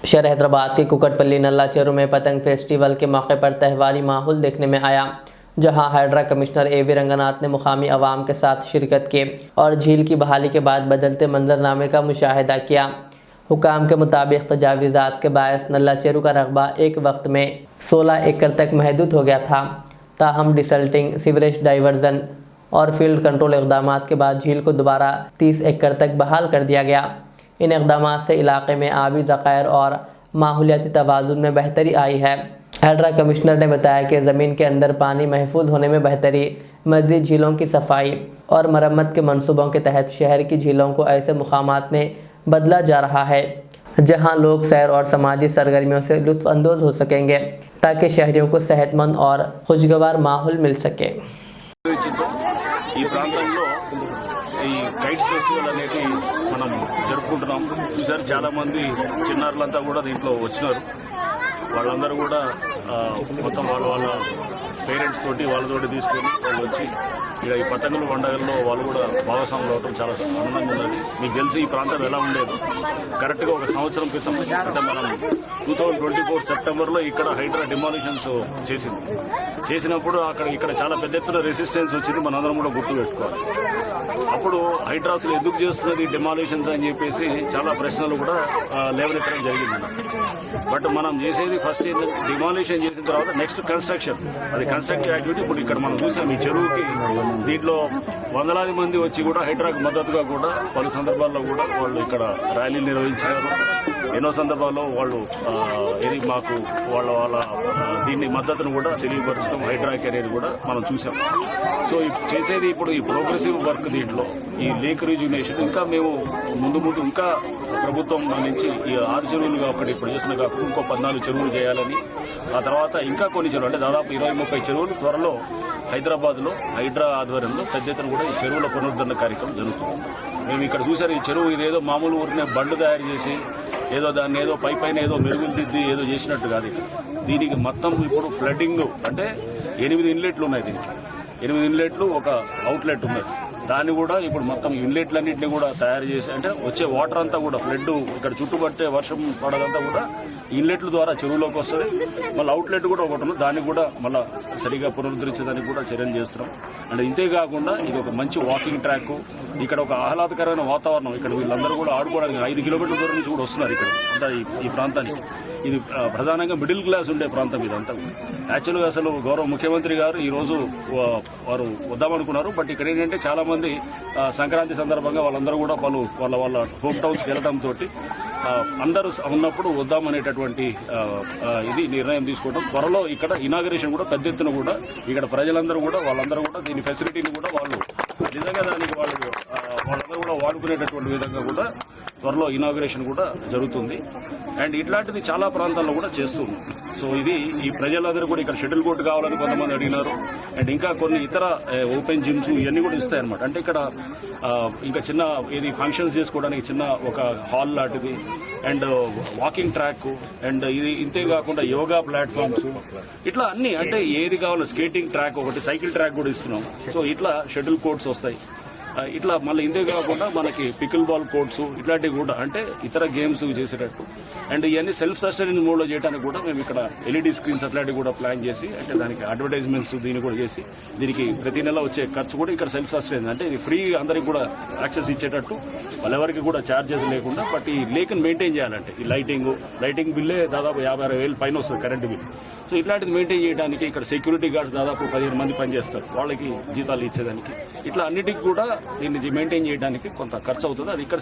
शहर हैदराबाद के कुकटपल्ली नल्ला चेरू में पतंग फेस्टिवल के मौके पर त्यौहारी माहौल देखने में आया, जहां hydra commissioner A V Ranganath ने मुकामी अवाम के साथ शिरकत की और झील की बहाली के बाद बदलते मंजरनामे का मुशाहिदा किया। हुकाम के मुताबिक तजावीज़ात के बायस नल्ला चेरू का रकबा एक वक्त में 16 एकड़ तक महदूद हो गया था। ताहम डिसल्टिंग, सीवरेज डाइवर्जन और फील्ड कंट्रोल इक़दाम के बाद झील को दोबारा 30 एकड़ तक बहाल कर दिया गया। इन इक़दाम से इलाके में आबी ज़ख़ायर और माहौलियाती तवाज़ुन में बेहतरी आई है। हाइड्रा कमिश्नर ने बताया कि ज़मीन के अंदर पानी महफूज होने में बेहतरी, मज़ीद झीलों की सफाई और मरम्मत के मनसूबों के तहत शहर की झीलों को ऐसे मुकामात में बदला जा रहा है जहां लोग सैर और समाजी सरगर्मियों से लुत्फ़ अंदोज़ हो सकेंगे, ताकि शहरियों को सेहतमंद और खुशगवार माहौल मिल सके। ఈ ప్రాంతంలో ఈ కైట్స్ ఫెస్టివల్ అనేది మనం జరుపుకుంటున్నాం. చూసారు, చాలా మంది చిన్నారులంతా కూడా దీంట్లో వచ్చినారు. వాళ్ళందరూ కూడా మొత్తం వాళ్ళ పేరెంట్స్ తోటి వాళ్ళతోటి తీసుకొని వాళ్ళు వచ్చి ఇక ఈ పతంగుల పండుగల్లో వాళ్ళు కూడా భాగస్వాములు అవడం చాలా ఆనందంగా ఉన్నది. మీకు తెలిసి ఈ ప్రాంతం ఎలా ఉండేది, కరెక్ట్గా ఒక సంవత్సరం క్రితం అంటే మనం 2024 సెప్టెంబర్లో ఇక్కడ హైడ్రా డిమాలిషన్స్ చేసినప్పుడు ఇక్కడ చాలా పెద్ద ఎత్తున రెసిస్టెన్స్ వచ్చింది. మనందరం కూడా గుర్తు పెట్టుకోవాలి. అప్పుడు హైడ్రాస్ ఎందుకు చేస్తున్నది డిమాలిషన్స్ అని చెప్పేసి చాలా ప్రశ్నలు కూడా లేవనెత్తడం జరిగింది. బట్ మనం చేసేది ఫస్ట్ డిమాలిషన్ చేసిన తర్వాత నెక్స్ట్ కన్స్ట్రక్షన్, అది కన్స్ట్రక్టివ్ యాక్టివిటీ. ఇప్పుడు ఇక్కడ మనం చూసాం ఈ చెరువుకి దీంట్లో వందలాది మంది వచ్చి కూడా హైడ్రాకు మద్దతుగా కూడా పలు సందర్భాల్లో కూడా వాళ్ళు ఇక్కడ ర్యాలీలు నిర్వహించారు. ఎన్నో సందర్భాల్లో వాళ్ళు ఇది మాకు వాళ్ళ దీన్ని మద్దతును కూడా తెలియపరచడం హైడ్రాకి అనేది కూడా మనం చూసాం. సో చేసేది ఇప్పుడు ఈ ప్రోగ్రెసివ్ వర్క్, దీంట్లో ఈ లేక్ రిజ్యునేషన్ ఇంకా మేము ముందు ఇంకా ప్రభుత్వం నుంచి ఈ 6 చెరువులుగా ఒకటి ఇప్పుడు చేసిన కాకుండా ఇంకో 14 చెరువులు చేయాలని, ఆ తర్వాత ఇంకా కొన్ని చెరువులు అంటే దాదాపు 20-30 చెరువులు త్వరలో హైదరాబాద్లో హైడ్రా ఆధ్వర్యంలో పెద్ద ఎత్తున కూడా ఈ చెరువుల పునరుద్ధరణ కార్యక్రమం జరుగుతుంది. మేము ఇక్కడ చూసారు, ఈ చెరువు ఇదేదో మామూలు ఊరినే బండ్లు తయారు చేసి ఏదో దాన్ని ఏదో పైన ఏదో మెరుగులు దిద్ది ఏదో చేసినట్టు కాదు. దీనికి మొత్తం ఇప్పుడు ఫ్లడ్డింగ్ అంటే 8 ఇన్లెట్లు ఉన్నాయి. దీనికి 8 ఇన్లెట్లు, ఒక అవుట్లెట్ ఉన్నది. దాన్ని కూడా ఇప్పుడు మొత్తం ఇన్లెట్లన్నింటినీ కూడా తయారు చేసి అంటే వచ్చే వాటర్ అంతా కూడా ఫ్లడ్ ఇక్కడ చుట్టుపట్టే వర్షం పడదంతా కూడా ఇన్లెట్ల ద్వారా చెరువులోకి వస్తుంది. మళ్ళీ అవుట్లెట్ కూడా ఒకటి ఉంది, దాన్ని కూడా మళ్ళీ సరిగా పునరుద్ధరించడానికి కూడా చర్యలు చేస్తున్నాం. అంటే ఇంతేకాకుండా ఇది ఒక మంచి వాకింగ్ ట్రాక్, ఇక్కడ ఒక ఆహ్లాదకరమైన వాతావరణం. ఇక్కడ వీళ్ళందరూ కూడా ఆడుకోవడానికి 5 కిలోమీటర్ల దూరం నుంచి కూడా వస్తున్నారు ఇక్కడ అంతా ఈ ప్రాంతానికి. ఇది ప్రధానంగా మిడిల్ క్లాస్ ఉండే ప్రాంతం ఇదంతా. యాక్చువల్గా అసలు గౌరవ ముఖ్యమంత్రి గారు ఈ రోజు వారు వద్దామనుకున్నారు. బట్ ఇక్కడ ఏంటంటే చాలా మంది సంక్రాంతి సందర్భంగా వాళ్ళందరూ కూడా వాళ్ళ హోమ్ టౌన్స్కి వెళ్ళడంతో అందరూ ఉన్నప్పుడు వద్దామనేటటువంటి ఇది నిర్ణయం తీసుకోవడం. త్వరలో ఇక్కడ ఇనాగరేషన్ కూడా పెద్ద ఎత్తున కూడా ఇక్కడ ప్రజలందరూ కూడా వాళ్ళందరూ కూడా దీని ఫెసిలిటీని కూడా వాళ్ళు నిజంగా దానికి వాళ్ళందరూ కూడా వాడుకునేటటువంటి విధంగా కూడా త్వరలో ఇనాగరేషన్ కూడా జరుగుతుంది. అండ్ ఇట్లాంటిది చాలా ప్రాంతాల్లో కూడా చేస్తుంది. సో ఇది ఈ ప్రజలందరూ కూడా ఇక్కడ షటిల్ కోర్టు కావాలని కొంతమంది అడిగినారు. అండ్ ఇంకా కొన్ని ఇతర ఓపెన్ జిమ్స్ ఇవన్నీ కూడా ఇస్తాయన్నమాట. అంటే ఇక్కడ ఇంకా చిన్న ఇది ఫంక్షన్స్ చేసుకోవడానికి చిన్న ఒక హాల్ లాంటిది అండ్ వాకింగ్ ట్రాక్ అండ్ ఇది ఇంతే కాకుండా యోగా ప్లాట్ఫామ్స్ ఇట్లా అన్ని అంటే ఏది కావాలో స్కేటింగ్ ట్రాక్ ఒకటి, సైకిల్ ట్రాక్ కూడా ఇస్తున్నాం. సో ఇట్లా షటిల్ కోర్ట్స్ వస్తాయి. ఇట్లా మళ్ళీ ఇంతే కాకుండా మనకి పికిల్ బాల్ కోర్ట్స్ ఇట్లాంటివి కూడా అంటే ఇతర గేమ్స్ చేసేటట్టు అండ్ ఇవన్నీ సెల్ఫ్ సస్టైనింగ్ మోడ్లో చేయడానికి కూడా మేము ఇక్కడ LED స్క్రీన్స్ అట్లాంటివి కూడా ప్లాన్ చేసి అంటే దానికి అడ్వర్టైజ్మెంట్స్ దీన్ని కూడా చేసి దీనికి ప్రతి నెల వచ్చే ఖర్చు కూడా ఇక్కడ సెల్ఫ్ సస్టైన్ అంటే ఇది ఫ్రీ అందరికి కూడా యాక్సెస్ ఇచ్చేటట్టు వాళ్ళెవరికి కూడా ఛార్జెస్ లేకుండా. బట్ ఈ లేక్ని మెయింటైన్ చేయాలంటే ఈ లైటింగ్ బిల్లే దాదాపు 56,000 పైన వస్తుంది కరెంటు బిల్. సో ఇట్లాంటిది మెయింటైన్ చేయడానికి ఇక్కడ సెక్యూరిటీ గార్డ్స్ దాదాపు 15 మంది పనిచేస్తారు, వాళ్ళకి జీతాలు ఇచ్చేదానికి. ఇట్లా అన్నిటికీ కూడా దీన్ని మెయింటైన్ చేయడానికి కొంత ఖర్చు అవుతుంది. అది ఇక్కడ